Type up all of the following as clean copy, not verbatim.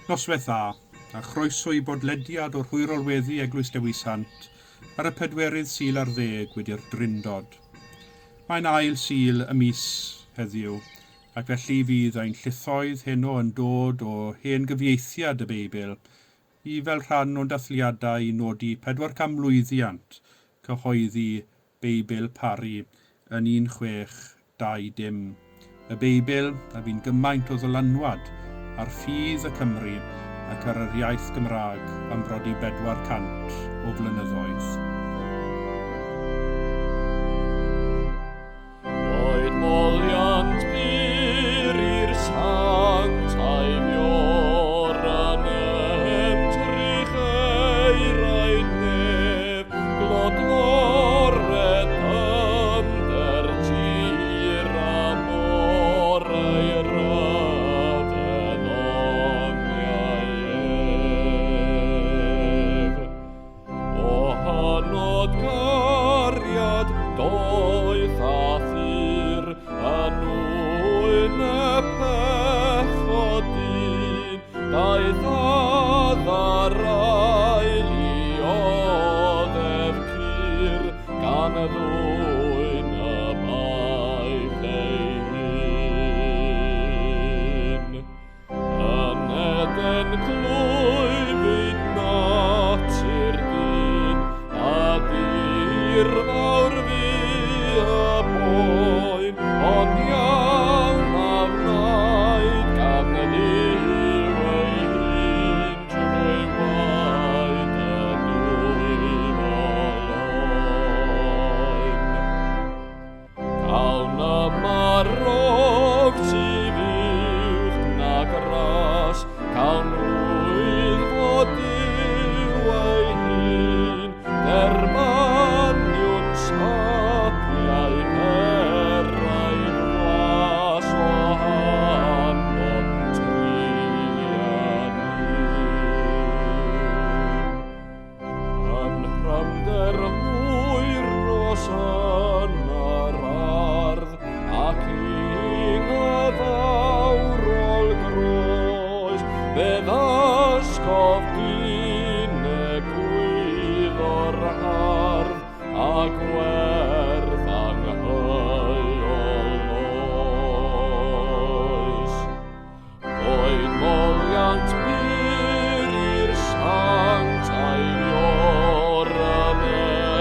Noswaith dda, a chroeso i bodlediad o'r Hwyrol Weddi Eglwys Dewi Sant ar y 4 Sul ar 10 wedi'r Trindod. Mae'n ail sul y mis heddiw, ac felly fydd ein llithoedd heno yn dod o hen gyfieithiad y Beibl i fel rhan o'n dathliadau i nodi 400 mlwyddiant cyhoeddi Beibl Pari yn 1620. Y Beibl a fi'n gymaint o ddylanwad ar ffydd y Cymru ac ar yr iaith Gymraeg am brodi 400 o flynyddoedd. Oed moliant byr i'r Sant a'i fior yn emtrych eiraid nef, glod mored ymder tir a mor ei ryfedd oniaef. O hanod cariad doeth a thir yn ŵyn y pechodin, daeth addar ail i oddef cyr gan y ddwyn y baich ei hun. Yn eden clwyfyd natur dyn, a dir fawr fi y boen, ond iawn a wnaed gan y Dduw ei hun, trwy waed y dwy oloen. Cawn y marog sy'n uwch na gras, cawn wydd fod Dduw ei hun, dermaniwn sapiau perau glas o hanod trian un. Yn rhamder hwyr nos yn yr ardd, ac un y fawrol groes, fe ddysgodd dyn y gwydd o'r hardd, a gwerth angheuol oes. Oed moliant byr i'r Sant a'i fior yn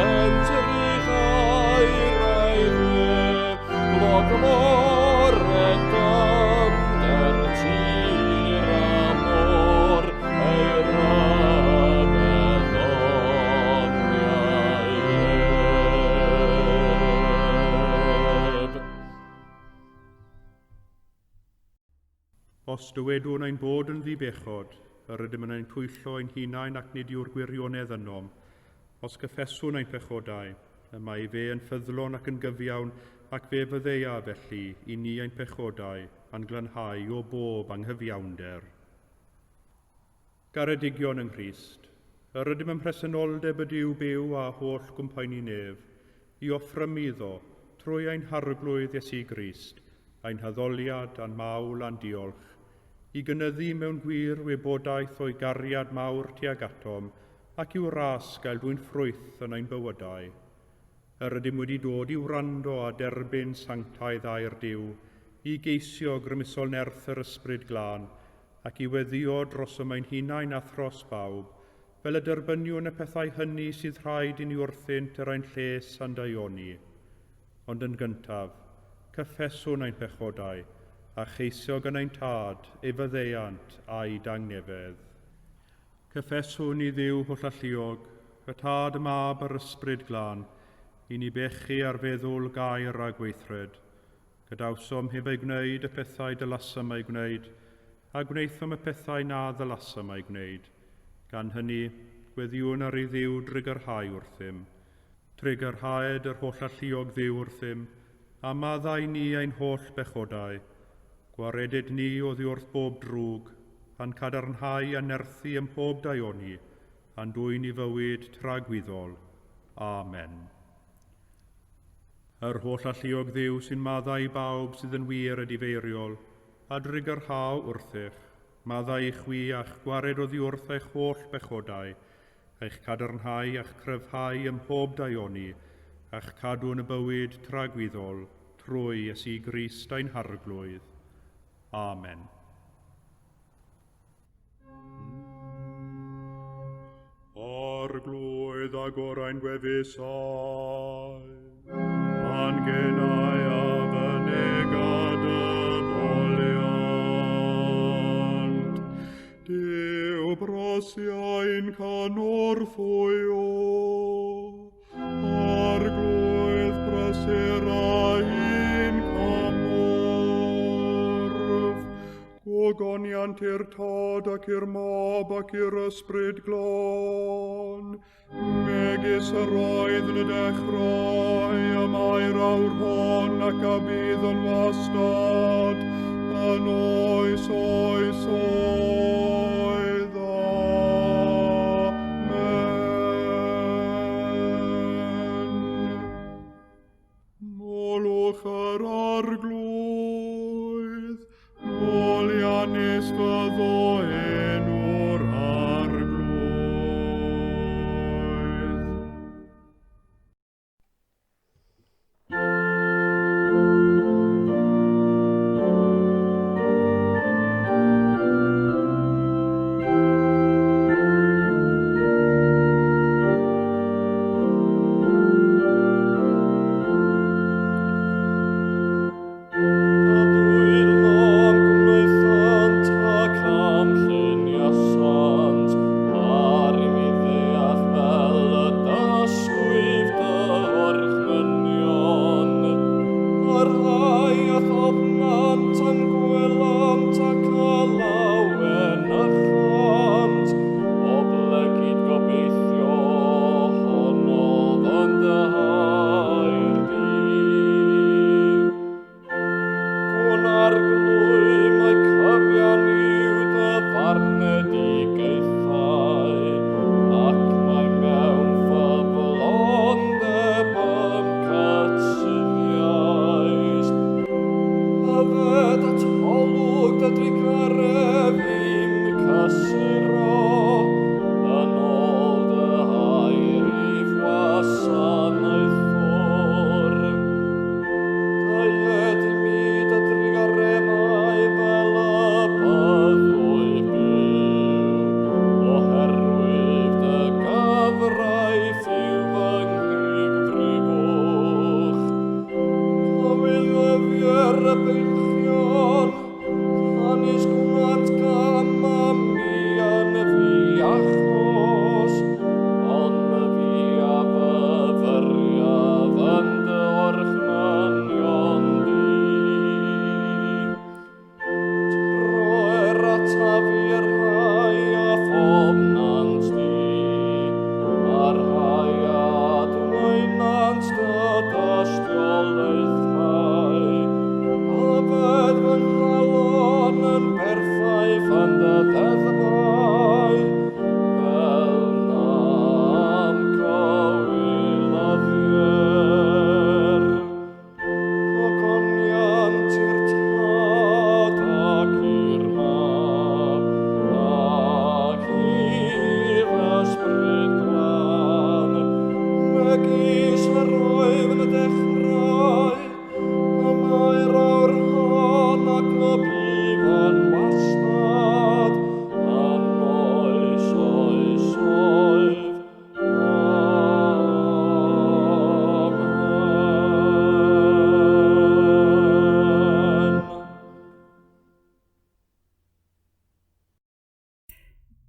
entrych eiraid nef, glod mored ymder tir a mor ei ryfedd oniaef. Os dywedwn ein bod yn ddibechod, yr ydym yn ein twyllo ein hunain ac nid yw'r gwirionedd ynom. Os gyffeswn ein pechodau, y mae fe yn ffyddlon ac yn gyfiawn, ac fe fyddeia felly i ni ein pechodau a'n glanhau o bob anghyfiawnder. Garedigion yng Nghrist, yr ydym yn presenoldeb y Duw byw a holl gwmpaini nef, i offrym iddo trwy ein harglwydd Iesu Grist, ein haddoliad a'n mawl a'n diolch, i gynyddu mewn gwir wybodaeth o'i gariad mawr tuag atom ac i'w ras gael dwi'n ffrwyth yn ein bywydau. Yr ydym wedi dod i'w wrando a derbyn sanctaidd a'r Duw, i geisio grymusol nerth yr ysbryd glân, ac i weddio dros y mae'n hunain a thros bawb, fel y derbyniwn y pethau hynny sydd rhaid i ni wrthynt yr ein lles a'n daioni. Ond yn gyntaf, cyffeswn ein pechodau, a cheisio gan ein tad, ei fyddeiant a'i dangnefedd. Cyffeswn i Dduw holl alluog, y tad y mab yr ysbryd glân, i ni bechu ar feddwl gair a gweithred. Gadawsom heb ei gwneud y pethau dylasam ei gwneud, a gwneithom y pethau na ddylasam ei gwneud. Gan hynny, gweddiwn ar ei Dduw drigyrhau wrthym. Trigyrhaed yr holl alluog Dduw wrthym, a maddau ni ein holl bechodau. Gwaredid ni oddi wrth bob drwg, pan cadarnhau a nerthu ym mhob daioni, a'n dwy'n i fywyd tragwyddol. Amen. Yr holl alluog Dduw sy'n maddau bawb sydd yn wir a difeiriol, a drigyrhaw wrthych, maddau i chwi a'ch gwared oddi wrth eich holl bechodau, eich cadarnhau a'ch cryfhau ym mhob daioni, a'ch cadw yn y bywyd tragwyddol, trwy Iesu Grist ein harglwydd. Amen. Arglwydd a gorau'n gwefusau, angennau a fynegad y ddoliant. Dyw brosiau'n canorthwyo, arglwydd braserau'n camorf. Gogoniant i'r tad ac i'r mab ac i'r ysbryd glon, megis yr oedd yn y dechrau, y mae'r awr hon ac a bydd yn wastad, yn oes oes oedd. Amen. Molwch yr arglwydd, Molianis fyddo enw'r arglwydd.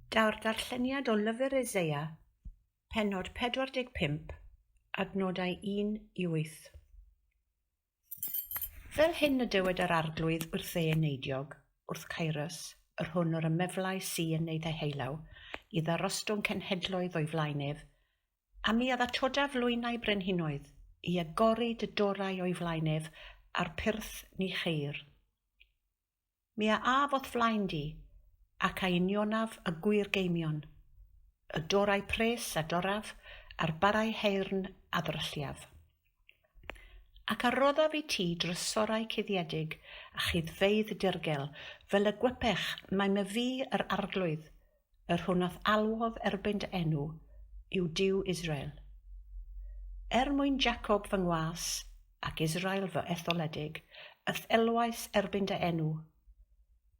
Daw'r darlleniad o lyfr Eseia, pennod 45, adnodau 1 i 8. Fel hyn y dywed yr arglwydd wrth ei eneidiog, wrth Caerys, yr hwn o'r ymeflau sy'n ei ddeheilaw, i ddarostwng cenhedloedd o'i flaenef, a mi adda todaf lwynau brenhinoedd, i agori dy dorau o'i flaenef a'r pyrth ni cheir. Mi a af o'th flaen di, ac a unionaf y gwir geimion, y dorau pres a doraf, a'r barau heirn a ddrylliaf. ac arroddaf i ti drysorau cuddiedig a chyddfeidd dirgel, fel y gwepech mae me fi yr arglwydd, yr hwnnw alwodd erbyn dy enw, yw Duw Israel. Mwyn Jacob fy ngwas, ac Israel fy etholedig, elwais erbyn dy enw.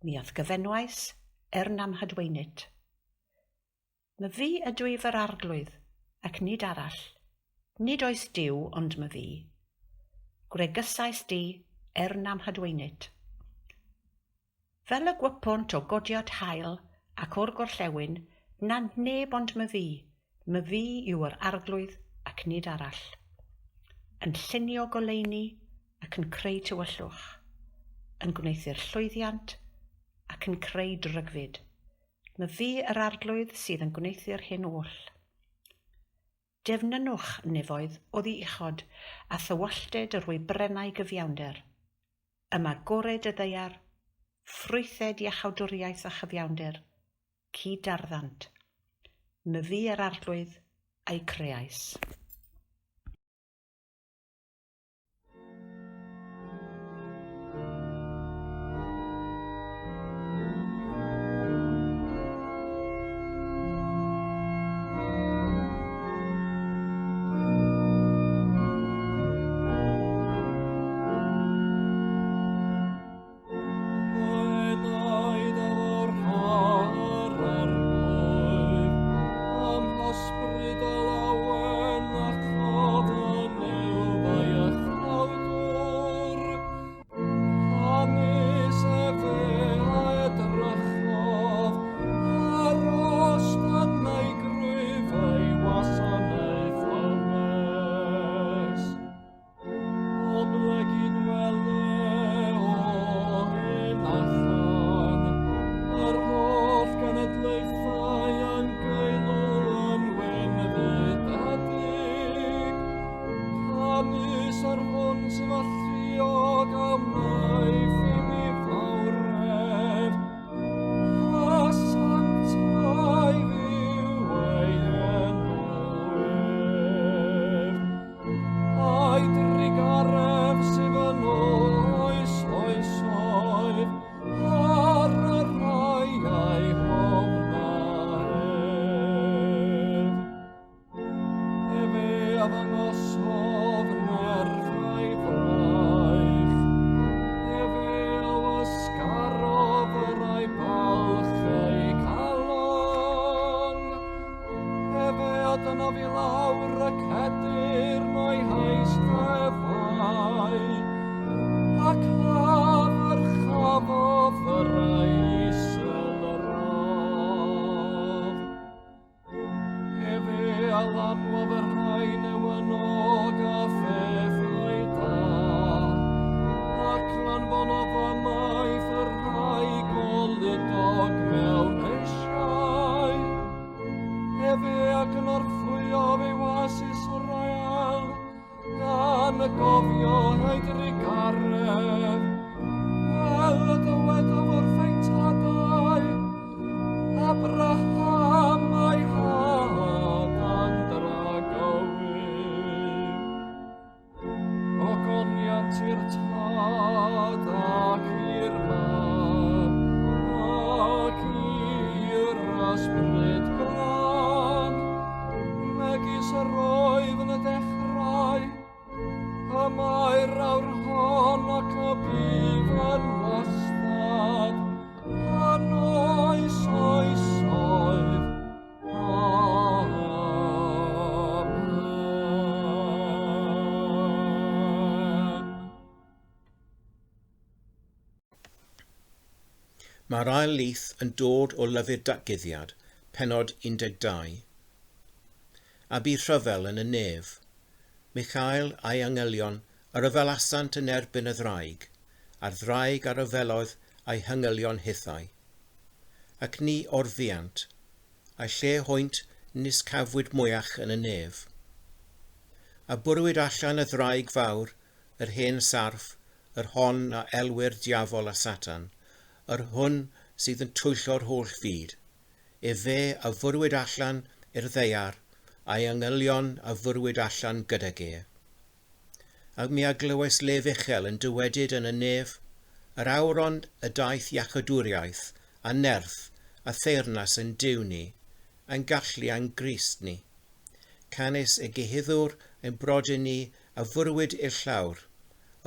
Mi oedd gyfenwais nam hadweinit. Me fi ydw i fy'r arglwydd, ac nid arall. Nid oes Duw ond me fi. Gwregysais di nam hadweinit. Fel y gwepont o godiad hael ac o'r gorllewin, na neb ond me fi yw yr arglwydd ac nid arall. Yn llunio goleuni ac yn creu tywyllwch, yn gwneithio'r llwyddiant ac yn creu drygfyd. Me fi yr arglwydd sydd yn gwneithio'r hyn oll. Defnynnwch nefoedd oddi uchod a thywallted yr wybrennau gyfiawnder. Yma gored y ddeiar, ffrwythed iachawdwriaeth a chyfiawnder, cyd-darddant. Me fi yr arglwydd a'i creais. Mae'r ail lith yn dod o lyfr datguddiad, pennod 12. A bu rhyfel yn y nef. Michael a'i angylion yr yfelasant yn erbyn y ddraig, a'r ddraig ar yfeloedd a'i hyngylion hithau. Ac ni orfiant, a lle hwynt nis cafwyd mwyach yn y nef. A bwrwyd allan y ddraig fawr, yr hen sarf, yr hon a elwyr diafol a Satan, yr hwn sydd yn twyllo'r holl fyd, fe a fwrwyd allan i'r ddeiar, a'i angylion a fwrwyd allan gydag e. ac mi aglywes lef uchel yn dywedyd yn y nef, yr awron y daeth iachadwriaeth, a nerth, a theyrnas yn diw ni, yn gallu a'n grist ni. Canis y gehiddwr yn brodyn ni a fwrwyd i'r llawr,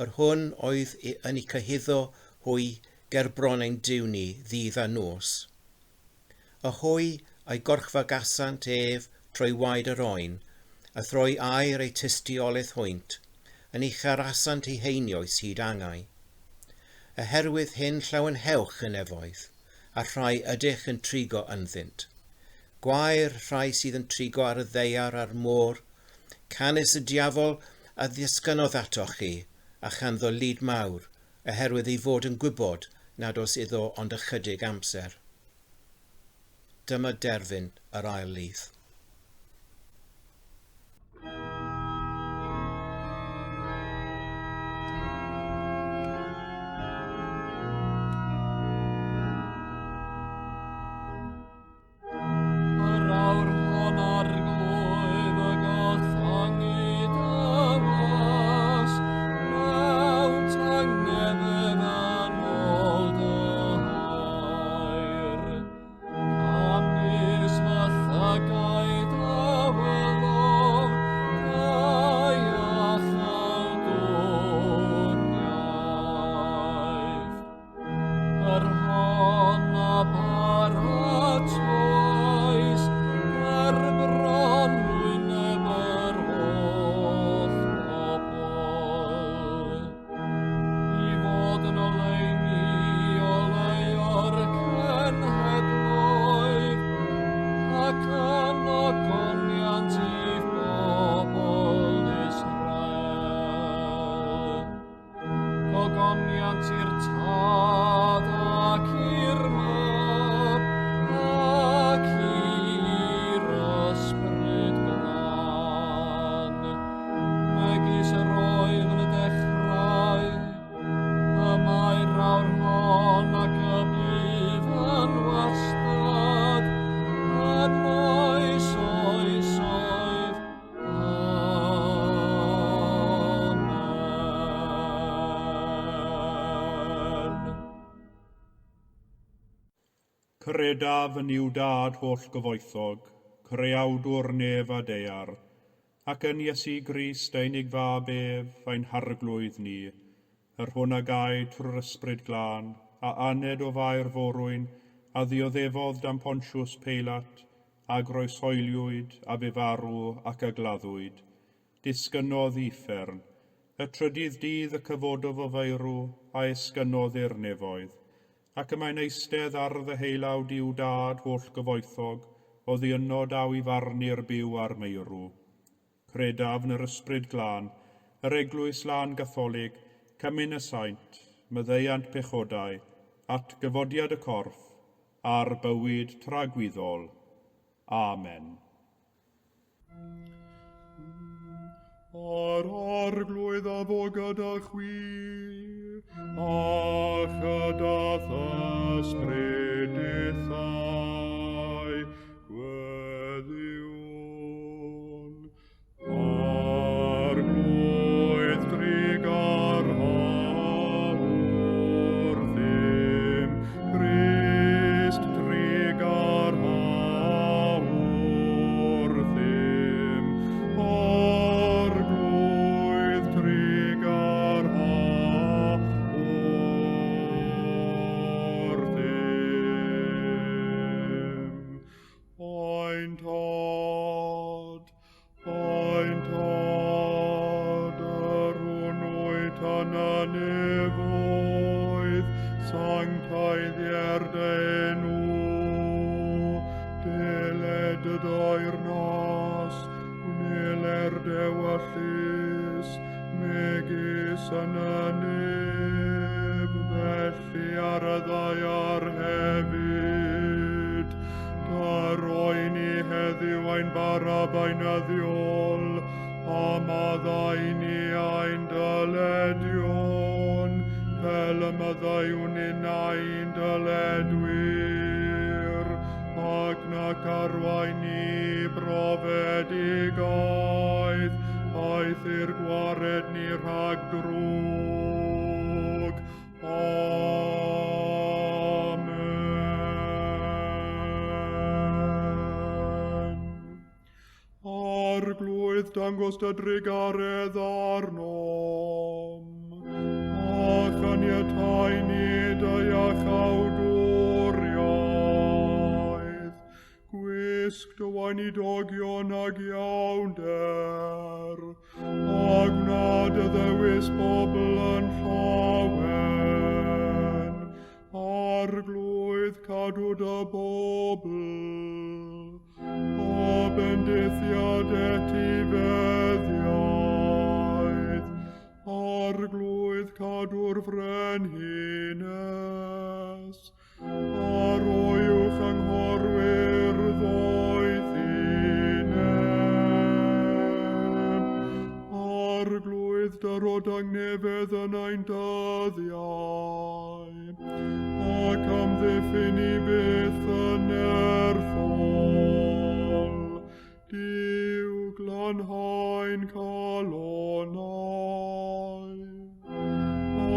yr hwn oedd yn ei cyhyddo hwy gerbron ein diw ni ddydd a nos. Y hwy a'i gorchfa gasant ef trwy waed yr oen, a throi air ei tystiolaeth hwynt, yn ei charasant ei heinioes hyd angau. Oherwydd hyn llawn hewch yn efoedd, a rhai ydych yn trigo ynddynt. Gwair rhai sydd yn trigo ar y ddeiar a'r môr, canis y diafol a ddisgynodd atoch chi, a chanddo lyd mawr, oherwydd ei fod yn gwybod nad oes iddo ond ychydig amser. Dyma derfyn yr ail lyth. Credaf yn i'w dad holl gyfoethog, creawdwr nef a deiar, ac yn Iesu Grist einig fab ef, ein harglwydd ni, yr hwn a gai trwy'r ysbryd glân, a aned o fair forwyn, a ddioddefodd dan Pontiws Peilat, a groeshoeliwyd, a fe farw ac a gladdwyd, disgynodd uffern, y trydydd dydd y cyfododd o feirw, a esgynodd i'r nefoedd, ac y mae'n eistedd ar ddeheilawd i'w dad holl gyfoethog, o ddiynod daw i farnu'r byw ar meirw. Credaf yn yr ysbryd glân, yr Eglwys Lân Gatholig, cymyn y saint, myddeiant pechodau, at gyfodiad y corff, a'r bywyd tragwyddol. Amen. Ar arglwydd a fo gyda chwi, a chydath ysbryd ithau, gweddiwn. Arglwydd drig ar hawr ddim, Crist drig ar hawr ddim, arglwydd drig ar hawr ddim. Ein tad, yr hwnnwyd yn y nefoedd, sanctaidd i'r denw, deled y dair nas, gwneler dewyllus, megis yn y nef, felly ar y ddaiar hefyd. Roi ni heddiw ein barab ein addiol, a maddau ni ein dyledion, fel y maddaiwn un ein dyledwyr, ac nac arwain ni brofedigaeth, aeth i'r gwared ni rhag drwg. Amen. Arglwydd dangos dy drigaredd arnom, a chaniatau ni dy iachawdwriaeth, gwisg dy wain i dogion ag iawnder, a gnad y ddewis bobl yn llawen, arglwydd cadw dy bobl, o bendithiad etifeddiaeth, arglwydd cadw'r frenhines, ar oiwch anghorwyr ddoethinem, arglwydd dyrod angnefedd yn ein dyddiau, ac amddiffyn i byth yn erthol, Duw glanhau'n calonau,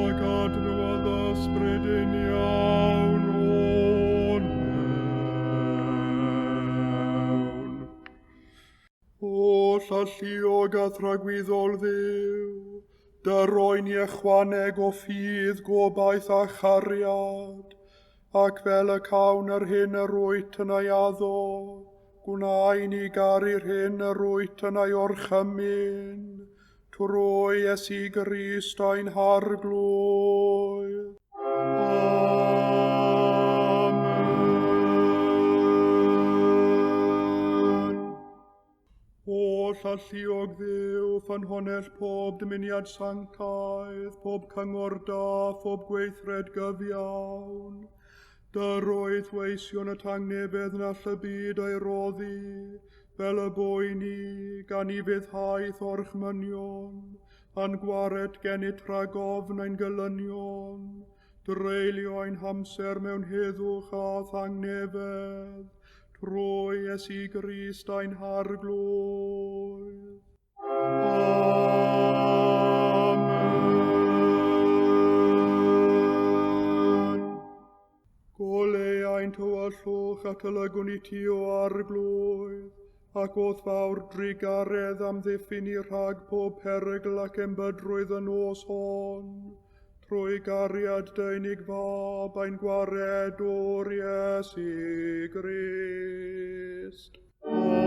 ac adnodd ysbryd yn iawn o'n mewn. O llalluog a thragwyddol Dduw, dyroen i ychwaneg o ffydd gobaith a chariad, ac fel y cawn yr hyn yr wyt yn ei addo, gwnaen i garu'r hyn yr wyt yn ei orchymyn, trwy Iesu Grist ein harglwydd. Amen. O llalluog Dduw, ffynhonell pob dymuniad sanctaidd, pob cyngor da, pob gweithred gyfiawn, dyroedd weision y tangnefedd na ll y byd ei roddi, fel y boeni gan i fyddhaeth orchmynion, a'n gwared gennyt rhagofn ein gylynion, dreulio ein hamser mewn heddwch a thangnefedd, trwy Iesu Grist ein harglwydd. Amen. Goleau'n tywyllwch ac olygwn i ti o arglwydd, ac oedd fawr drigaredd am ddiffyn i rhag pob perygl ac embydrwydd yn os hon, trwy gariad dy unig fab ein gwared o'r Iesu Grist. Amen.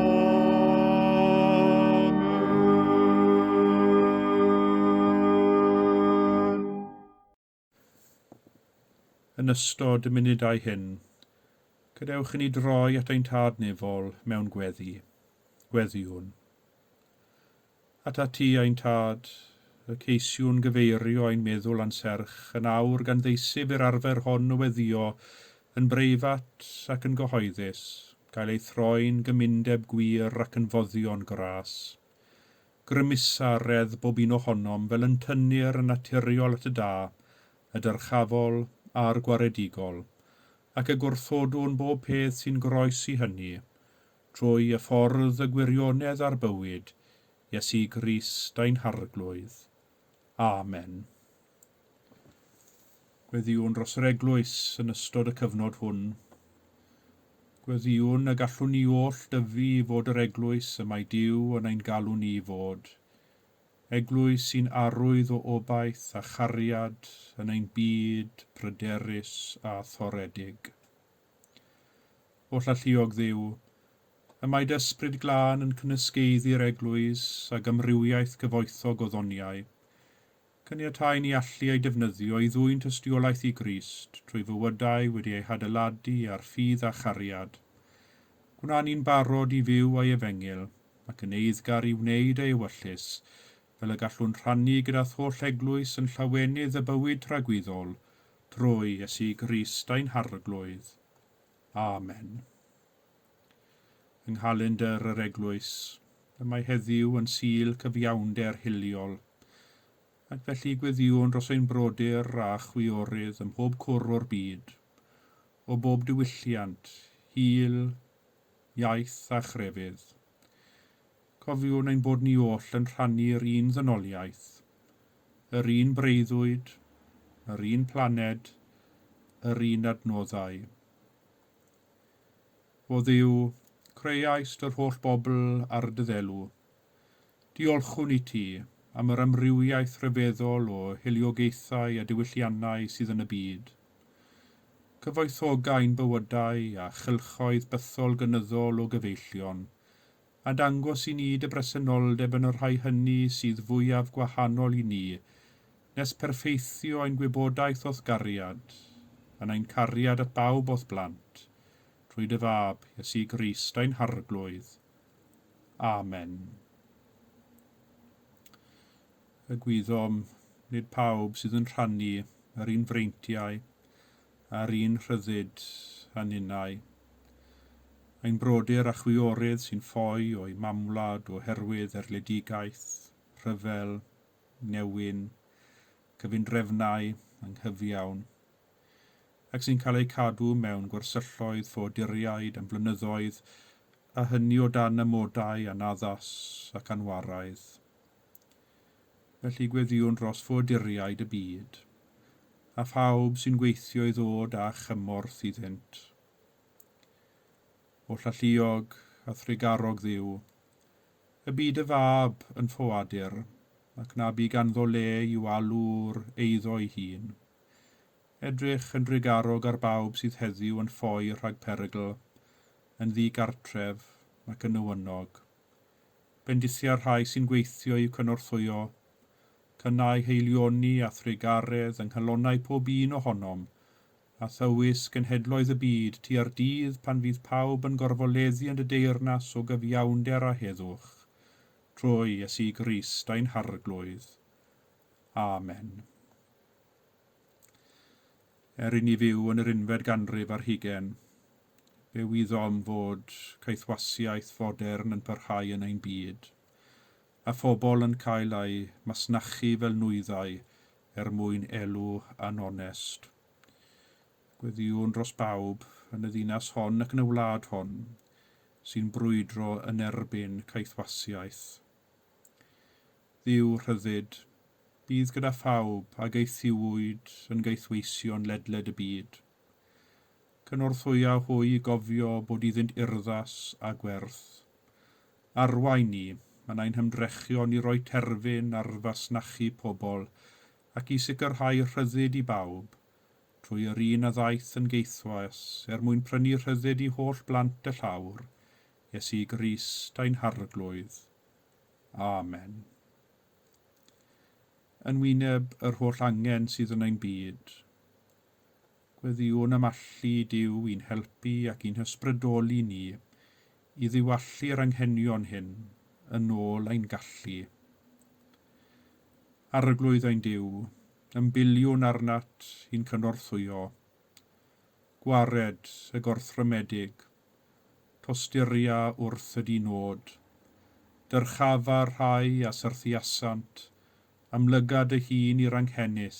Yn ystod y munudau hyn, gadewch i ni droi at ein tad nefol mewn gweddiwn. At ti ein tad, y ceisiwn gyfeirio ein meddwl a'n serch, yn awr gan ddeisib i'r arfer hon o weddio yn breifat ac yn gyhoeddus, gael ei throi'n gymundeb gwir ac yn foddio'n gras. Grymusaredd bob un ohonom fel yn tynnu'r yn naturiol at y da, y dyrchafol a'r gwaredigol, ac y gwrthodwn bob peth sy'n groes i hynny, trwy y ffordd y gwirionedd a'r bywyd, Iesu Grist ein harglwydd. Amen. Gweddiwn dros yr eglwys yn ystod y cyfnod hwn. Gweddiwn y gallwn ni oll dyfu i fod yr eglwys y mae Duw yn ein galw ni fod. Eglwys sy'n arwydd o obaith a chariad yn ein byd pryderus a thoredig. O llalluog Dduw, y mae dy ysbryd glân yn cynysgeiddi'r eglwys a gymrywiaeth gyfoethog o ddoniau. Caniatáu ni allu ei defnyddio i ddwy'n tystiolaeth i Grist trwy fywydau wedi ei hadeiladu ar ffydd a chariad. Gwna ni'n barod i fyw a'i efengil ac yn eiddgar i wneud ei ewyllus, fel y gallwn rhannu gyda tholl eglwys yn llawenydd y bywyd rhagwyddol trwy Iesu Grist ein harglwydd. Amen. Yng nghalendr yr eglwys, y mae heddiw yn sul cyfiawnder hiliol, ac felly gweddiwn dros ein brodyr a chwiorydd ym mhob cwr o'r byd, o bob diwylliant, hil, iaith a chrefydd. cofiwn ein bod ni oll yn rhannu'r un ddynoliaeth, yr un breuddwyd, yr un planed, yr un adnoddau. O Dduw, creuaist yr holl bobl ar dy ddelw. Diolchwn i ti am yr amrywiaeth rhyfeddol o heliogaethau a diwylliannau sydd yn y byd. Cyfoethogau'n bywydau a chylchoedd bythol gynyddol o gyfeillion, a dangos i ni dy bresenoldeb yn y rhai hynny sydd fwyaf gwahanol i ni, nes perfeithio ein gwybodaeth o'th gariad, yn ein cariad at bawb o'th blant, trwy dy fab, Iesu Grist ein harglwydd. Amen. Y gwyddom, nid pawb sydd yn rhannu yr un freintiau, a'r un rhyddid a ninnau. Ein brodyr a chwiorydd sy'n ffoi o'i mamwlad oherwydd erledigaeth, rhyfel, newyn, cyfundrefnau anghyfiawn, ac sy'n cael ei cadw mewn gwersylloedd ffoduriaid am blynyddoedd, a hynny o dan amodau anaddas ac anwaraidd. Felly gweddiwn dros ffoduriaid y byd, a phawb sy'n gweithio i ddod â chymorth iddynt. O llalluog a thrigarog Dduw, y byd y fab yn ffoadur, ac na bu ganddo le i'w alw'r eiddo ei hun. Edrych yn drigarog ar bawb sydd heddiw yn ffoi rhag perygl, yn ddigartref ac yn ywynog. Bendithia'r rhai sy'n gweithio i'w cynorthwyo, cynnau heilioni a thrigaredd yng nghalonnau pob un ohonom, a thywys genhedloedd y byd tua'r dydd pan fydd pawb yn gorfoleddu yn y deyrnas o gyfiawnder a heddwch, trwy Iesu Grist ein harglwydd. Amen. I ni fyw yn yr unfed ganrif ar hugen, fe wyddom fod caethwasiaeth fodern yn parhau yn ein byd, a phobl yn cael ei masnachu fel nwyddau mwyn elw anonest. Gweddiwn dros bawb yn y ddinas hon ac yn y wlad hon, sy'n brwydro yn erbyn caethwasiaeth. Dduw rhyddid, bydd gyda phawb a geithiwyd yn geithweision ledled y byd. Cynorthwya hwy gofio bod iddynt urddas a gwerth. Arwain ni, mae'n ein hymdrechion i roi terfyn ar fasnachu pobl ac i sicrhau rhyddid i bawb, trwy yr un a ddaeth yn geithwas mwyn prynu rhyddid i holl blant y llawr, Iesu Grist ein harglwydd. Amen. Yn wyneb yr holl angen sydd yn ein byd, gweddiwn amallu Duw i'n helpu ac i'n hysbrydoli ni i ddiwallu'r anghenion hyn yn ôl ein gallu. Arglwydd ein Duw, yn biliwn arnat i'n cynorthwyo, gwared y gorthrymedig, tosturia wrth y dinod, dyrchafa'r rhai a syrthiasant, amlygad y hun i'r anghennus,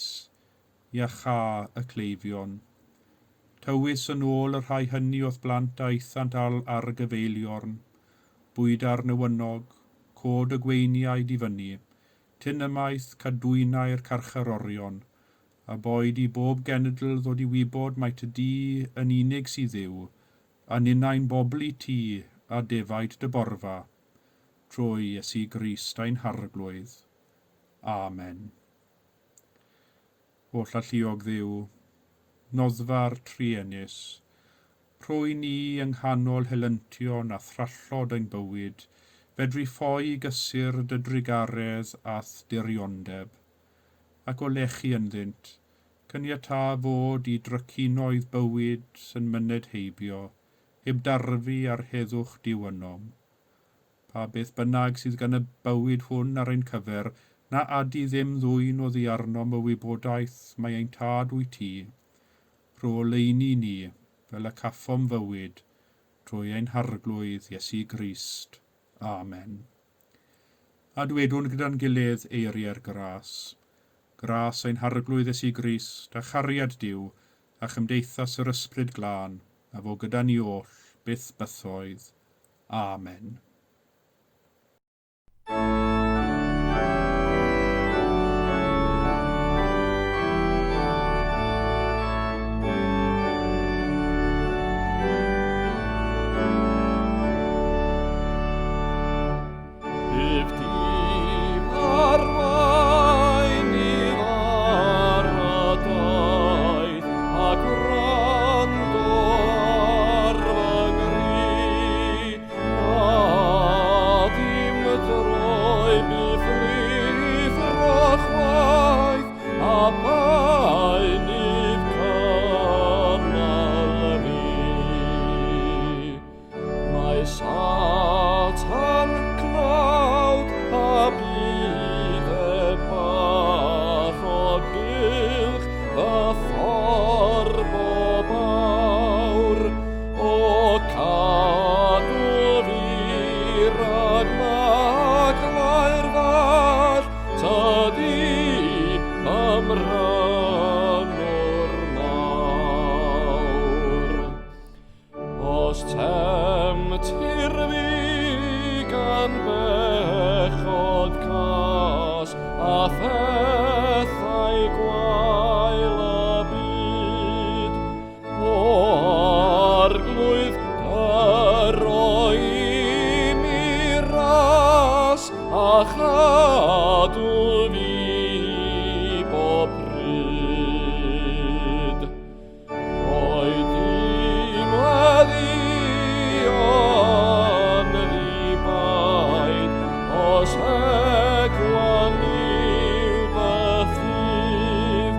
iacha y cleifion. Tywys yn ôl y rhai hynny o'th blant a eithant ar gyfeiliorn, bwyd ar newynog, cod y gweiniau difynnu, tyn ymaith cadwynau'r carcharorion, a boed i bob genedl ddod i wybod mae ty di yn unig sydd yw, a ninnau'n bobl i ti a defaid dy borfa, trwy Iesu Grist ein harglwydd. Amen. O llalluog Dduw, noddfa'r trienus, rhwy ni yng nghanol helyntion a thrallod ein bywyd, fedru ffoi gysur dy drigaredd ath diriondeb, ac o lechi ynddynt, cyniata fod i drycunoedd bywyd yn myned heibio, heb darfu ar heddwch diwynom. Pa beth bynnag sydd gan y bywyd hwn ar ein cyfer, na adi ddim ddwyn o ddiarnom y wybodaeth mae ein tad wyt ti, rho leini ni fel y caffom fywyd, trwy ein harglwydd Iesu Grist. Amen. A dwedwn gyda'n gilydd eiriau'r gras. Gras ein harglwydd Iesu Grist, a chariad Duw, a chymdeithas yr ysbryd glân, a fo gyda ni oll, byth bythoedd. Amen. Satan cloud a bydd e bar o gylch y ffordd o bawr, o cadw fi rhag maglau'r fall, tydi ymrynwr mawr. Os temtir fi gan bechod cas a phethau gwael y byd, o arglwydd dyro i mi ras a chadw fi bob pryd. Oed i meddion ddibaid, os egwan yw fy ffydd,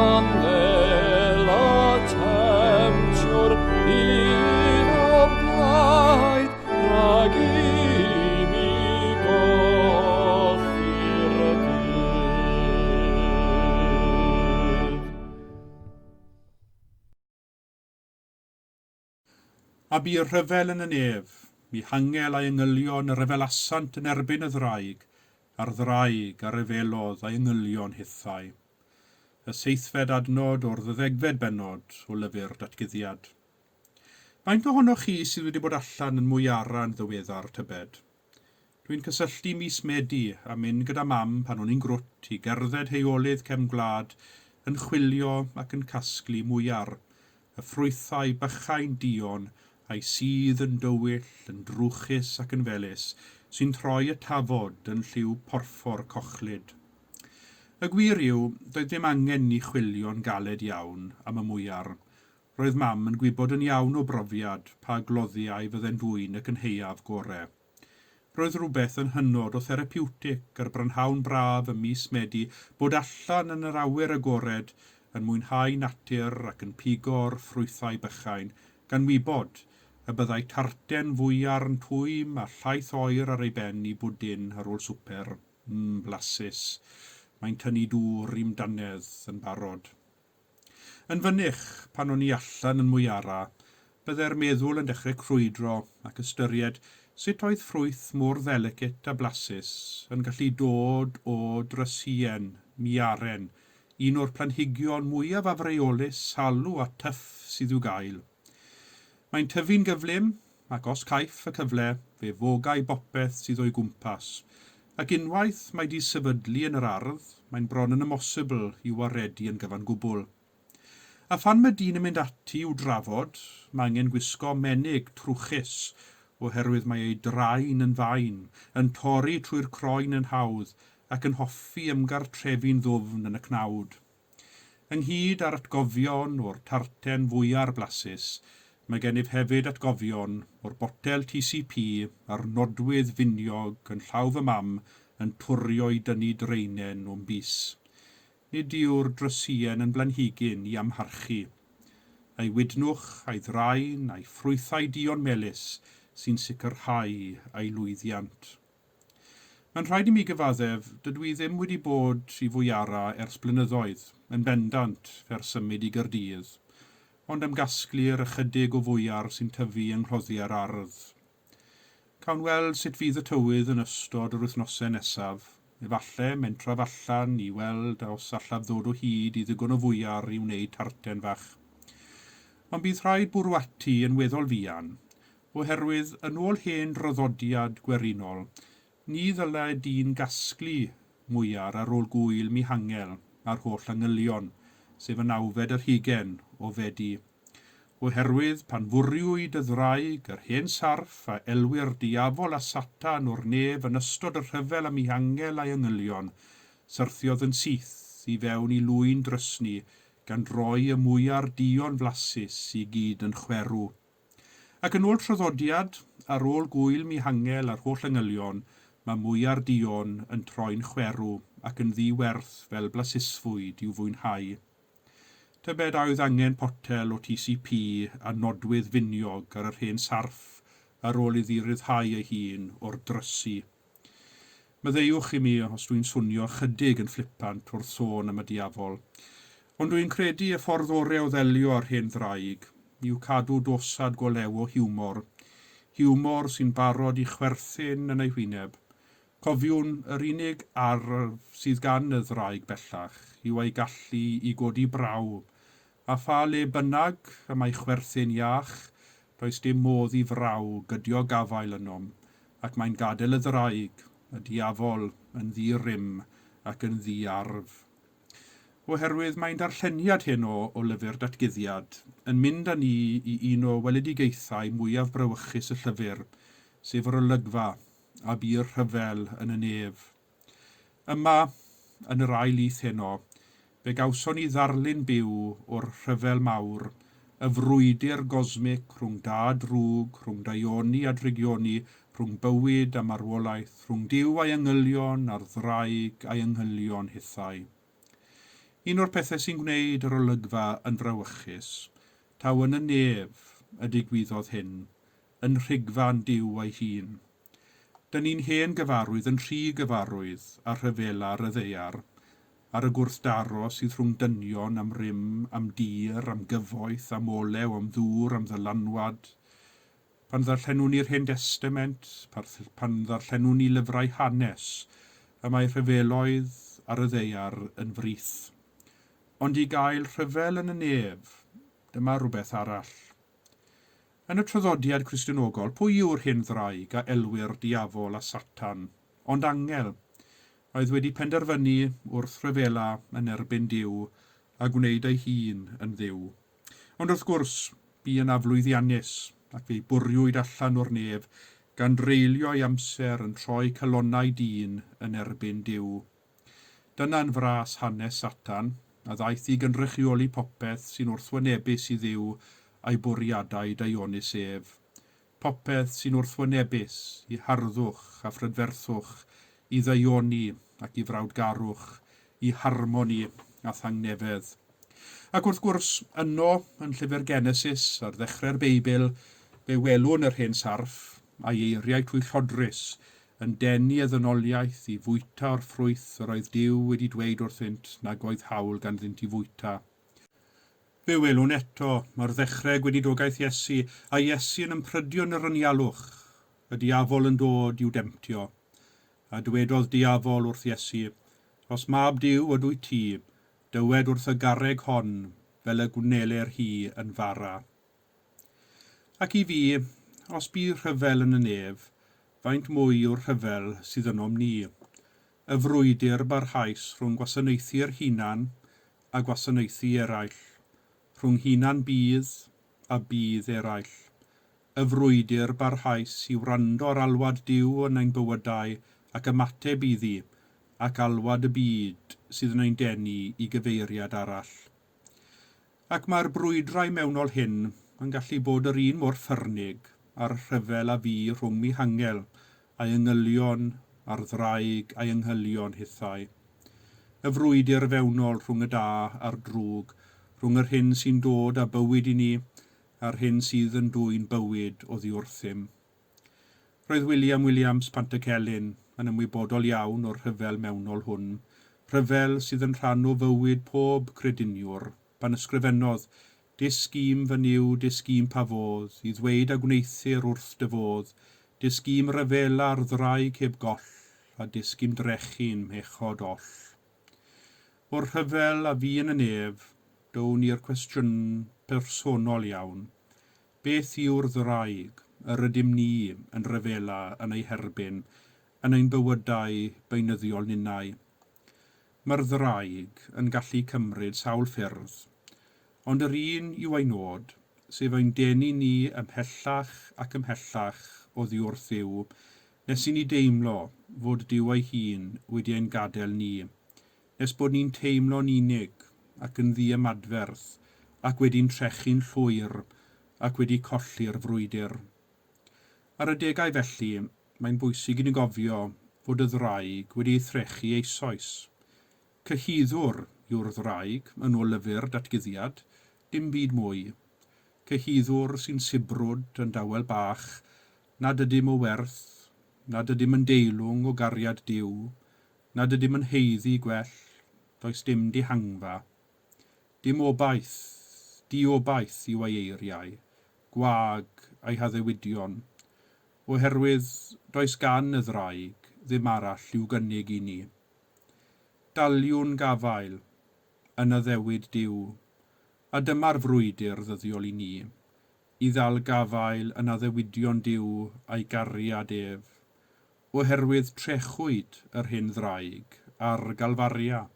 andel a temtiwr bydd o blaid, rhag i mi golli'r dydd. A bu rhyfel yn y nef, mi hangel a'i ynghylion y ryfelasant yn erbyn y ddraig, a'r ddraig a ryfelodd a'i ynghylion hithau. Y 7fed adnod o'r 12fed bennod o lyfr datguddiad. Faint ohonoch chi sydd wedi bod allan yn mwy ara yn ddiweddar tybed? Dwi'n cysylltu mis Medi a mynd gyda mam pan o'n i'n grwt i gerdded heolydd cefn gwlad yn chwilio ac yn casglu mwyar, y ffrwythau bychain dion a'i sydd yn dywyll, yn drwchus ac yn felys, sy'n troi y tafod yn lliw porffor cochlyd. Y gwir yw, doedd ddim angen ni chwilio'n galed iawn am y mwyar. Roedd mam yn gwybod yn iawn o brofiad pa gloddiau fydden fwyn ac yn heiaf gorau. Roedd rhywbeth yn hynod o therapiwtic ar brynhawn braf ym mis Medi bod allan yn yr awyr agored yn mwynhau natur ac yn pigo'r ffrwythau bychain, gan wybod y byddai tarten fwyar yn twym a llaeth oer ar ei ben i bwdin ar ôl swper. Blasus. Mae'n tynnu dŵr i'm danedd yn barod. Yn fynych, pan o'n i allan yn mwyara, byddai'r meddwl yn dechrau crwydro ac ystyried sut oedd ffrwyth mor ddelicit a blasus yn gallu dod o drysien, miaren, un o'r planhigion mwyaf afreolus, salw a tyff sydd i'w gael. Mae'n tyfu'n gyflym, ac os caiff y cyfle, fe fogau bopeth sydd o'i gwmpas, ac unwaith mae di sefydlu yn yr ardd, mae'n bron yn ymosibl i waredu yn gyfan gwbl. A phan mae dyn yn mynd ati i'w drafod, mae angen gwisgo menig trwchus, oherwydd mae ei draen yn fain, yn torri trwy'r croen yn hawdd, ac yn hoffi ymgartrefi'n ddwfn yn y cnawd. Ynghyd ar atgofion o'r tarten fwyar blasus, mae gennyf hefyd atgofion o'r botel TCP a'r nodwydd finiog yn llaw fy mam yn twrio i dynnu dreinen o'n bus. Nid yw'r drysien yn blanhigyn i amharchu. A'i wydnwch, a'i ddraen, a'i ffrwythau dion melys sy'n sicrhau a'i lwyddiant. Mae'n rhaid i mi gyfaddef, dydw i ddim wedi bod i fwyara ers blynyddoedd, yn bendant fer symud i Caerdydd, ond am gasglu'r ychydig o fwyar sy'n tyfu yng nghloddiau'r ardd. Cawn weld sut fydd y tywydd yn ystod yr wythnosau nesaf, efallai mentraf allan i weld os allaf ddod o hyd i ddigon o fwyar i wneud tarten fach. Ond bydd rhaid bwrw ati yn weddol fuan, oherwydd yn ôl hen roddodiad gwerinol, ni ddylai dyn gasglu mwyar ar ôl gwyl mihangel a'r holl angylion, sef y 9fed yr 20 o Weddi. Oherwydd pan fwriwyd y ddraig yr hen sarff a elwyr diafol a Satan o'r nef yn ystod y rhyfel am ihangel a'i angylion, syrthiodd yn syth i fewn i lwyn drysni gan droi y mwyar dion flasus i gyd yn chwerw. Ac yn ôl traddodiad, ar ôl gwyl mihangel a'r holl angylion, mae mwyar dion yn troi'n chwerw ac yn ddiwerth fel blasysfwyd i'w fwynhau. Tybed a oedd angen potel o TCP a nodwydd finiog ar yr hen sarff ar ôl iddi ryddhau ei hun o'r drysu. Maddeuwch i mi os dwi'n swnio chydig yn fflipant wrth sôn am y diafol, ond dwi'n credu y ffordd orau o ddelio ar hen ddraig yw cadw dosad golew o hiwmor sy'n barod i chwerthin yn ei hwyneb. Cofiwn, yr unig arf sydd gan y ddraig bellach yw ei gallu i godi braw, a pha le bynnag y mae chwerthin iach, does dim modd i fraw gydio gafael ynom, ac mae'n gadael y ddraig, y diafol, yn ddi-rym ac yn ddi-arf. Oherwydd mae'n darlleniad hyn o lyfr datguddiad yn mynd â ni i un o weledigaethau mwyaf brawychus y llyfr, sef yr olygfa a bu'r rhyfel yn y nef. Yma, yn yr ail lith heno, fe gawson ni ddarlun byw o'r rhyfel mawr, y frwydr gosmic rhwng da drwg, rhwng daioni a drigioni, rhwng bywyd a marwolaeth, rhwng Duw a'i angylion a'r ddraig a'i angylion hithau. Un o'r pethau sy'n gwneud yr olygfa yn frawychus, taw yn y nef y digwyddodd hyn, yn rhigfa'n Duw ei hun. Dyn ni'n hen gyfarwydd yn rhy gyfarwydd ar rhyfela'r y ddeiar, ar y gwrthdaro sydd rhwng dynion am rym, am dir, am gyfoeth, am olew, am ddŵr, am ddylanwad. Pan ddarllenwn ni'r Hen Testament, pan ddarllenwn ni lyfrau hanes, y mae rhyfeloedd ar y ddeiar yn frith. Ond i gael rhyfel yn y nef, dyma rhywbeth arall. Yn y traddodiad Cristionogol, pwy yw'r hen ddraig a elwyr diafol a Satan, ond angel, oedd wedi penderfynu wrth rhyfela yn erbyn Duw a gwneud ei hun yn dduw. Ond wrth gwrs, bu yn aflwyddiannus ac fe'i bwriwyd allan o'r nef gan dreulio ei amser yn troi calonnau dyn yn erbyn Duw. Dyna'n fras hanes Satan, a ddaeth i gynrychioli popeth sy'n wrthwynebus i Dduw a'i bwriadau daionus ef. Popeth sy'n wrthwynebus i harddwch a phrydferthwch, i ddaioni ac i frawdgarwch, i harmoni a thangnefedd. Ac wrth gwrs, yno yn llyfr Genesis ar ddechrau'r Beibl, fe welwn yr hen sarf a'i eiriau twyllodrus yn denu y ddynoliaeth i fwyta o'r ffrwyth yr oedd Duw wedi dweud wrthynt nag oedd hawl ganddynt i fwyta. Fe welwn eto mae'r ddechrau gweinidogaeth Iesu a Iesu yn ymprydio'n yr anialwch, y diafol yn dod i'w demtio. A dywedodd diafol wrth Iesu, os mab Duw ydw i ti, dywed wrth y garreg hon fel y gwneler hi yn fara. Ac i fi, os bydd rhyfel yn y nef, faint mwy yw'r rhyfel sydd ynom ni, y frwydr barhaus rhwng gwasanaethu'r hunan a gwasanaethu eraill, rhwng hunan bydd a bydd eraill, y frwydr barhaus i wrando'r alwad Duw yn ein bywydau ac ymateb iddi, ac alwad y byd sydd yn ein denu i gyfeiriad arall. Ac mae'r brwydrau mewnol hyn yn gallu bod yr un mor ffyrnig a'r rhyfel a fi rhwng mihangel a'i angylion a'r ddraig a'i angylion hithau. Y frwydr fewnol rhwng y da a'r drwg, rhwng yr hyn sy'n dod â bywyd i ni a'r hyn sydd yn dwyn bywyd oddi wrthym. Roedd Williams Pantycelyn yn ymwybodol iawn o'r rhyfel mewnol hwn, rhyfel sydd yn rhan o fywyd pob crediniwr, pan ysgrifennodd disgym fy niw, disgym pa fodd, i ddweud a gwneithir wrth dyfodd, disgym ryfela'r ddraig heb goll, a disgym drechu'n mechod oll. O'r rhyfel a fi yn y nef, down ni'r cwestiwn personol iawn. Beth yw'r ddraig, yr ydym ni yn ryfela yn ei herbyn, yn ein bywydau beunyddiol ninnau. Mae'r ddraig yn gallu cymryd sawl ffyrdd, ond yr un yw ei nod, sef ein denu ni ymhellach ac ymhellach oddi wrth Dduw, nes i ni deimlo fod Duw ei hun wedi ein gadael ni, nes bod ni'n teimlo'n unig ac yn ddi-ymadferth, ac wedi'n trechu'n llwyr ac wedi colli'r frwydr. Ar y degau felly, mae'n bwysig i ni gofio fod y ddraig wedi ei threchu eisoes. Cyhuddwr yw'r ddraig yn ôl lyfr datguddiad, dim byd mwy. Cyhuddwr sy'n sibrwd yn dawel bach nad ydym o werth, nad ydym yn deilwng o gariad Duw, nad ydym yn heiddi gwell, does dim dihangfa. Dim obaith, diobaith yw ei eiriau, gwag ei haddewidion, oherwydd does gan y ddraig ddim arall i'w gynnig i ni. Daliwn gafael yn y ddewid Duw, a dyma'r frwydr ddyddiol i ni, i ddal gafael yn addewidion Duw a'i gariad ef, oherwydd trechwyd yr hyn ddraig ar galfaria.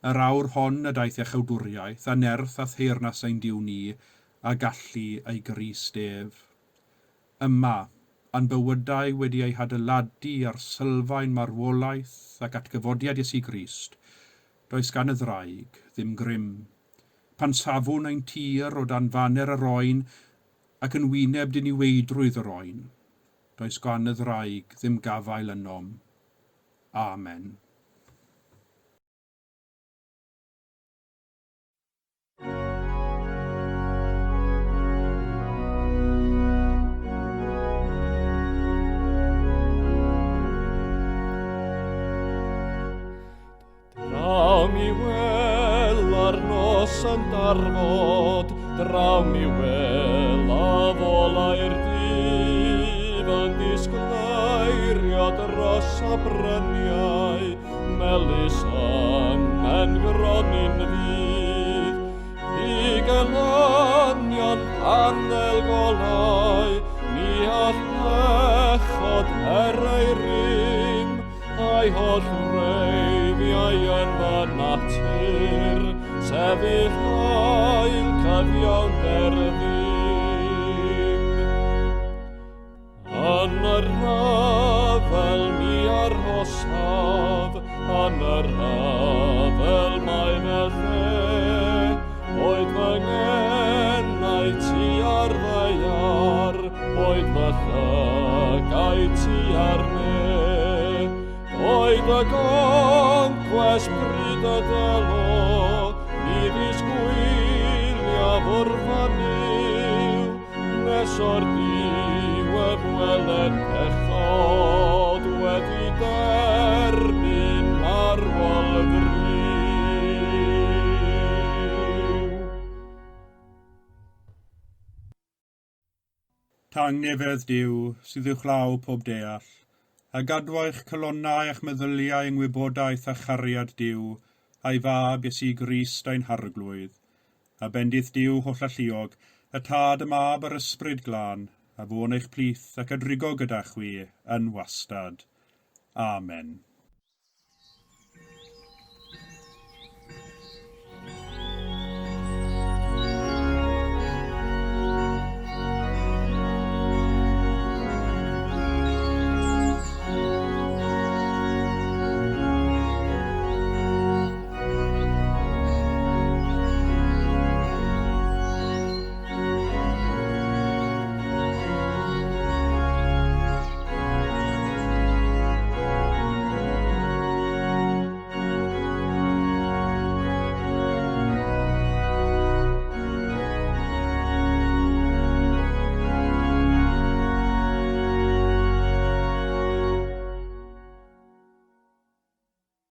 Yr awr hon y daeth echawdwriaeth a nerth a theyrnas ein Duw ni a gallu ei Grist ef. Yma, a'n bywydau wedi ei hadeiladu ar sylfaen marwolaeth ac atgyfodiad Iesu Grist, does gan y ddraig ddim grym. Pan safwn ein tir o dan faner yr oen ac yn wyneb diniweidrwydd yr oen, does gan y ddraig ddim gafael ynom. Amen. Draw mi wel ar nos yn darfod, draw mi wel a folau'r dyf yn disgleirio dros a bryniau, melys yn gronyn fydd. I gelonion panel golau, ni all echod ei rym, a'i holl reiddiau yn fy natur, sefyll hael cyfiawnder ddim. Yn yr rafel mi arhosaf, yn yr rafel mae fel lle, oedd fy ngenau ti ar ddeiar, oedd fy llygau ti ar ne. Oedd y gonquest bryd y delo, mi ddisgwylio fwrfaniw, nes o'r diwedd welen pechod wedi derbyn marwol ddryw. Tangnefedd Duw sydd uwchlaw pob deall, a gadwa'ch colonnau a'ch meddyliau yng ngwybodaeth a chariad Duw, a'i fab Iesu Grist a'n harglwydd, a bendith Duw holl alluog, y tad y mab yr ysbryd glân, a fôn eich plith ac adrigo gyda chwi yn wastad. Amen.